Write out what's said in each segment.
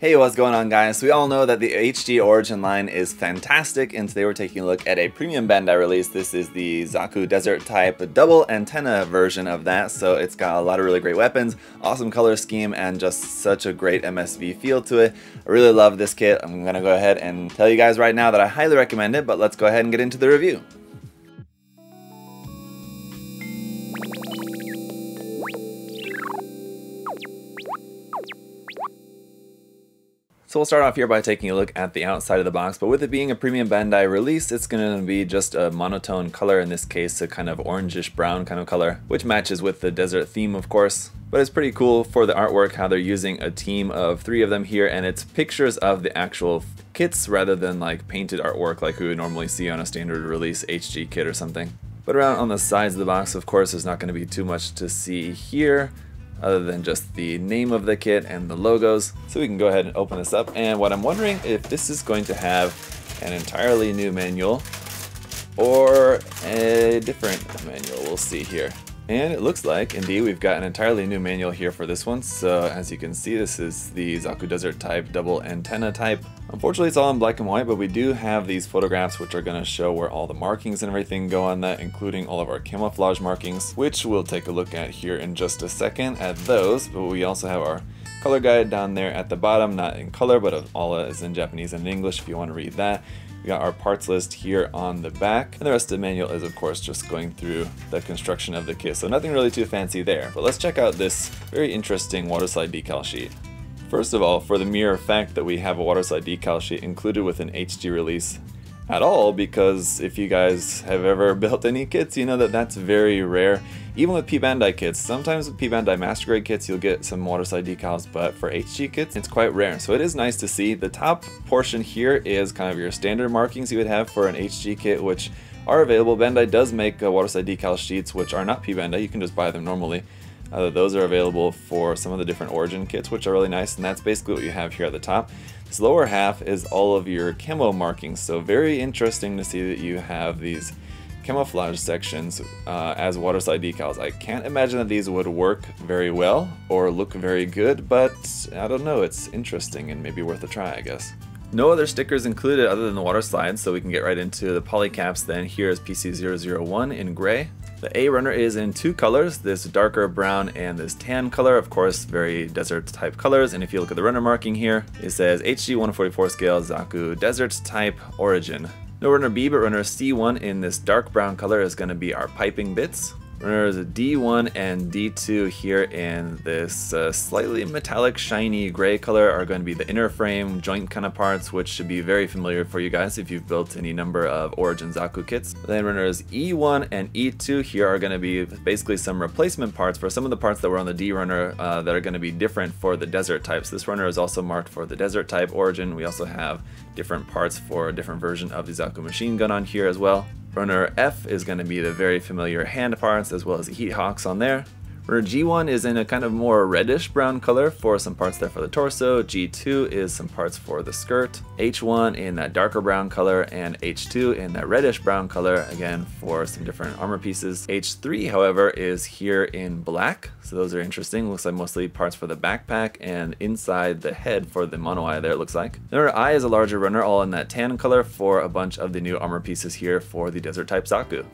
Hey, what's going on, guys? We all know that the HG Origin line is fantastic, and today we're taking a look at a premium Bandai release. This is the Zaku Desert type double antenna version of that, so it's got a lot of really great weapons, awesome color scheme, and just such a great MSV feel to it. I really love this kit. I'm gonna go ahead and tell you guys right now that I highly recommend it, but let's go ahead and get into the review. So we'll start off here by taking a look at the outside of the box, but with it being a premium Bandai release, it's going to be just a monotone color, in this case a kind of orangish brown kind of color, which matches with the desert theme of course. But it's pretty cool for the artwork how they're using a team of 3 of them here, and it's pictures of the actual kits rather than like painted artwork like we would normally see on a standard release HG kit or something. But around on the sides of the box, of course, there's not going to be too much to see here, other than just the name of the kit and the logos. So we can go ahead and open this up, and what I'm wondering if this is going to have an entirely new manual or a different manual. We'll see here. And it looks like, indeed, we've got an entirely new manual here for this one. So as you can see, this is the Zaku Desert type double antenna type. Unfortunately, it's all in black and white, but we do have these photographs which are going to show where all the markings and everything go on that, including all of our camouflage markings, which we'll take a look at here in just a second at those. But we also have our color guide down there at the bottom, not in color, but all is in Japanese and English if you want to read that. We got our parts list here on the back, and the rest of the manual is of course just going through the construction of the kit, so nothing really too fancy there. But let's check out this very interesting waterslide decal sheet. First of all, for the mere fact that we have a waterslide decal sheet included with an HG release at all, because if you guys have ever built any kits, you know that that's very rare. Even with P Bandai kits, sometimes with P Bandai Master Grade kits you'll get some waterslide decals, but for HG kits it's quite rare. So it is nice to see. The top portion here is kind of your standard markings you would have for an HG kit, which are available. Bandai does make waterslide decal sheets which are not P Bandai, you can just buy them normally. Those are available for some of the different Origin kits, which are really nice, and that's basically what you have here at the top. This lower half is all of your camo markings, so very interesting to see that you have these camouflage sections as waterslide decals. I can't imagine that these would work very well or look very good, but I don't know, it's interesting and maybe worth a try, I guess. No other stickers included other than the water slides, so we can get right into the polycaps then. Here is PC001 in gray. The A runner is in 2 colors, this darker brown and this tan color, of course very desert type colors, and if you look at the runner marking here, it says HG 144 scale Zaku Desert type Origin. No runner B, but runner C1 in this dark brown color is going to be our piping bits. Runners D1 and D2 here in this slightly metallic shiny gray color are going to be the inner frame joint kind of parts, which should be very familiar for you guys if you've built any number of Origin Zaku kits. Then runners E1 and E2 here are going to be basically some replacement parts for some of the parts that were on the D runner that are going to be different for the desert types. This runner is also marked for the desert type Origin. We also have different parts for a different version of the Zaku machine gun on here as well. Runner F is going to be the very familiar hand parts as well as the heat hawks on there. Runner G1 is in a kind of more reddish brown color for some parts there for the torso. G2 is some parts for the skirt. H1 in that darker brown color, and H2 in that reddish brown color, again for some different armor pieces. H3, however, is here in black, so those are interesting. Looks like mostly parts for the backpack and inside the head for the mono eye there, it looks like. Runner I is a larger runner, all in that tan color for a bunch of the new armor pieces here for the desert type Zaku.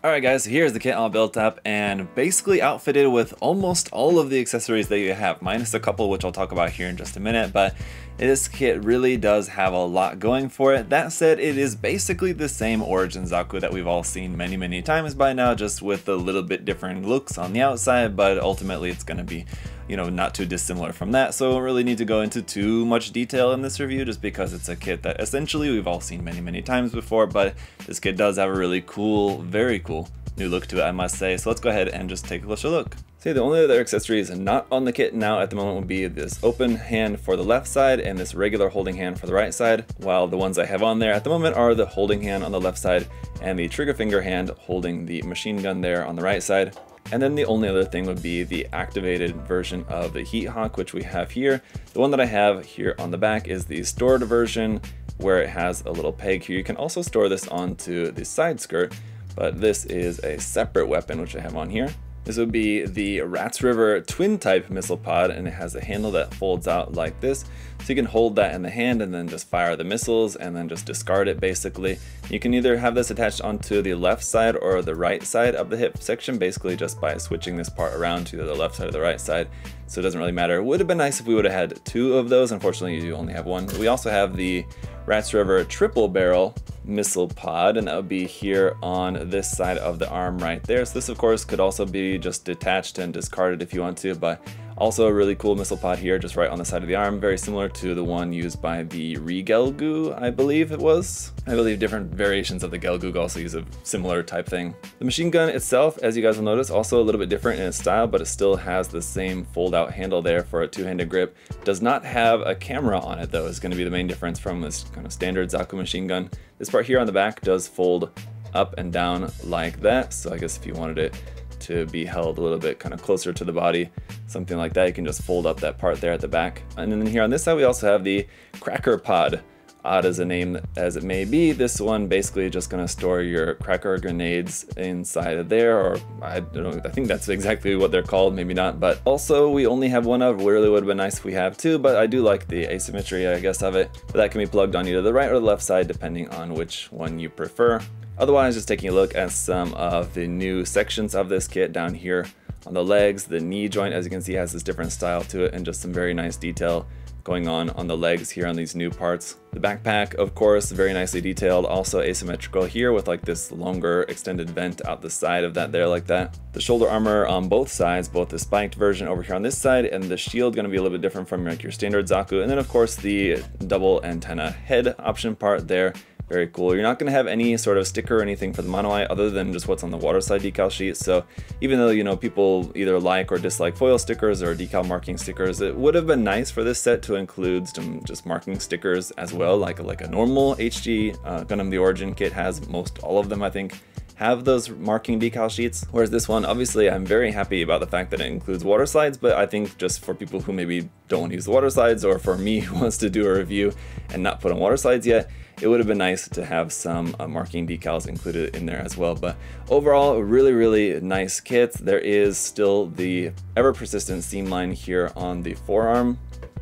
Alright guys, so here's the kit all built up and basically outfitted with almost all of the accessories that you have, minus a couple which I'll talk about here in just a minute, but this kit really does have a lot going for it. That said, it is basically the same Origin Zaku that we've all seen many times by now, just with a little bit different looks on the outside, but ultimately it's going to be, you know, not too dissimilar from that, so I don't really need to go into too much detail in this review just because it's a kit that essentially we've all seen many times before, but this kit does have a really cool, very cool new look to it, I must say. So let's go ahead and just take a closer look. So the only other accessories not on the kit now at the moment would be this open hand for the left side and this regular holding hand for the right side, while the ones I have on there at the moment are the holding hand on the left side and the trigger finger hand holding the machine gun there on the right side. And then the only other thing would be the activated version of the Heat Hawk, which we have here. The one that I have here on the back is the stored version where it has a little peg here. You can also store this onto the side skirt, but this is a separate weapon which I have on here. This would be the Rats River twin type missile pod, and it has a handle that folds out like this. So you can hold that in the hand and then just fire the missiles and then just discard it basically. You can either have this attached onto the left side or the right side of the hip section, basically just by switching this part around to the left side or the right side. So it doesn't really matter. It would have been nice if we would have had 2 of those. Unfortunately, you only have 1. We also have the Rats River triple barrel missile pod, and that would be here on this side of the arm right there. So this of course could also be just detached and discarded if you want to, but also a really cool missile pod here just right on the side of the arm, very similar to the one used by the Regelgu, I believe it was. I believe different variations of the Gelgoog also use a similar type thing. The machine gun itself, as you guys will notice, also a little bit different in its style, but it still has the same fold out handle there for a 2-handed grip. Does not have a camera on it though, is going to be the main difference from this kind of standard Zaku machine gun. This part here on the back does fold up and down like that, so I guess if you wanted it to be held a little bit kind of closer to the body, something like that, you can just fold up that part there at the back. And then here on this side we also have the Cracker Pod. Odd as a name as it may be, this one basically just going to store your cracker grenades inside of there, or I don't know, I think that's exactly what they're called, maybe not, but also we only have 1 of. Really would have been nice if we have 2, but I do like the asymmetry, I guess, of it. But that can be plugged on either the right or the left side depending on which one you prefer. Otherwise, just taking a look at some of the new sections of this kit down here on the legs. The knee joint, as you can see, has this different style to it and just some very nice detail going on the legs here on these new parts. The backpack, of course, very nicely detailed, also asymmetrical here with like this longer extended vent out the side of that there like that. The shoulder armor on both sides, both the spiked version over here on this side and the shield going to be a little bit different from like your standard Zaku, and then of course the double antenna head option part there. Very cool. You're not going to have any sort of sticker or anything for the mono eye other than just what's on the waterside decal sheet. So even though, you know, people either like or dislike foil stickers or decal marking stickers, it would have been nice for this set to include some just marking stickers as well, like a normal HG Gundam The Origin kit has. Most all of them, I think, have those marking decal sheets, whereas this one, obviously I'm very happy about the fact that it includes water slides, but I think just for people who maybe don't want to use the water slides, or for me who wants to do a review and not put on water slides yet, it would have been nice to have some marking decals included in there as well. But overall, a really nice kit. There is still the ever persistent seam line here on the forearm,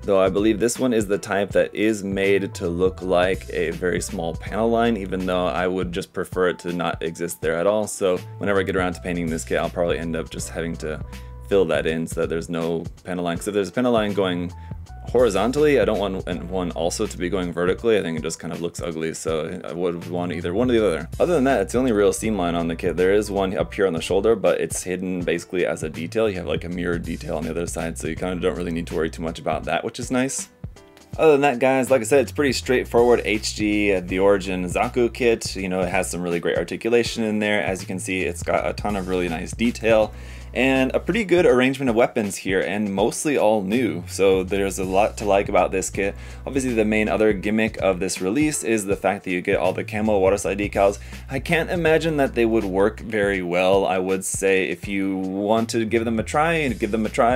though I believe this one is the type that is made to look like a very small panel line, even though I would just prefer it to not exist there at all. So whenever I get around to painting this kit, I'll probably end up just having to fill that in so that there's no panel line. Because if there's a panel line going horizontally, I don't want one also to be going vertically. I think it just kind of looks ugly, so I would want either one or the other. Other than that, it's the only real seam line on the kit. There is one up here on the shoulder, but it's hidden basically as a detail. You have like a mirrored detail on the other side, so you kind of don't really need to worry too much about that, which is nice. Other than that, guys, like I said, it's pretty straightforward HG The Origin Zaku kit. You know, it has some really great articulation in there. As you can see, it's got a ton of really nice detail and a pretty good arrangement of weapons here, and mostly all new, so there's a lot to like about this kit. Obviously the main other gimmick of this release is the fact that you get all the camo waterside decals. I can't imagine that they would work very well. I would say if you want to give them a try,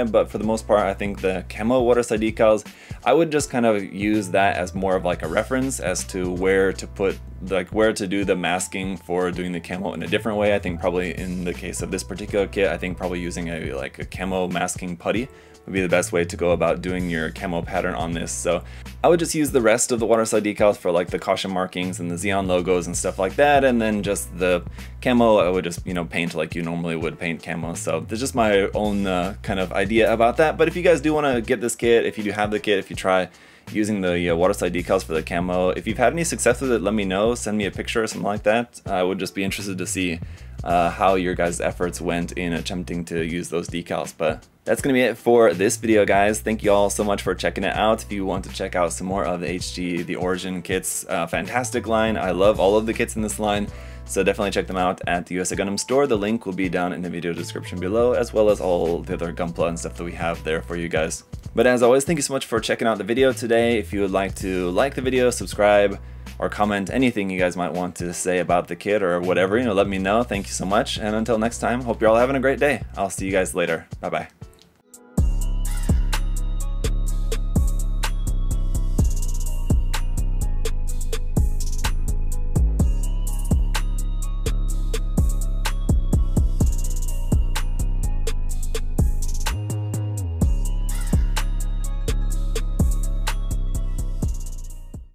but for the most part I think the camo waterside decals, I would just kind of use that as more of like a reference as to where to put, like where to do the masking for doing the camo in a different way. I think probably in the case of this particular kit, I think probably using a camo masking putty would be the best way to go about doing your camo pattern on this. So I would just use the rest of the waterside decals for like the caution markings and the Zeon logos and stuff like that, and then just the camo I would just, you know, paint like you normally would paint camo. So there's just my own kind of idea about that. But if you guys do want to get this kit, if you do have the kit, if you try using the waterside decals for the camo, if you've had any success with it, let me know. Send me a picture or something like that. I would just be interested to see how your guys' efforts went in attempting to use those decals. But that's going to be it for this video, guys. Thank you all so much for checking it out. If you want to check out some more of the HG The Origin kits, fantastic line. I love all of the kits in this line, so definitely check them out at the USA Gundam store. The link will be down in the video description below, as well as all the other Gunpla and stuff that we have there for you guys. But as always, thank you so much for checking out the video today. If you would like to like the video, subscribe, or comment anything you guys might want to say about the kit or whatever, you know, let me know. Thank you so much, and until next time, hope you're all having a great day. I'll see you guys later. Bye bye.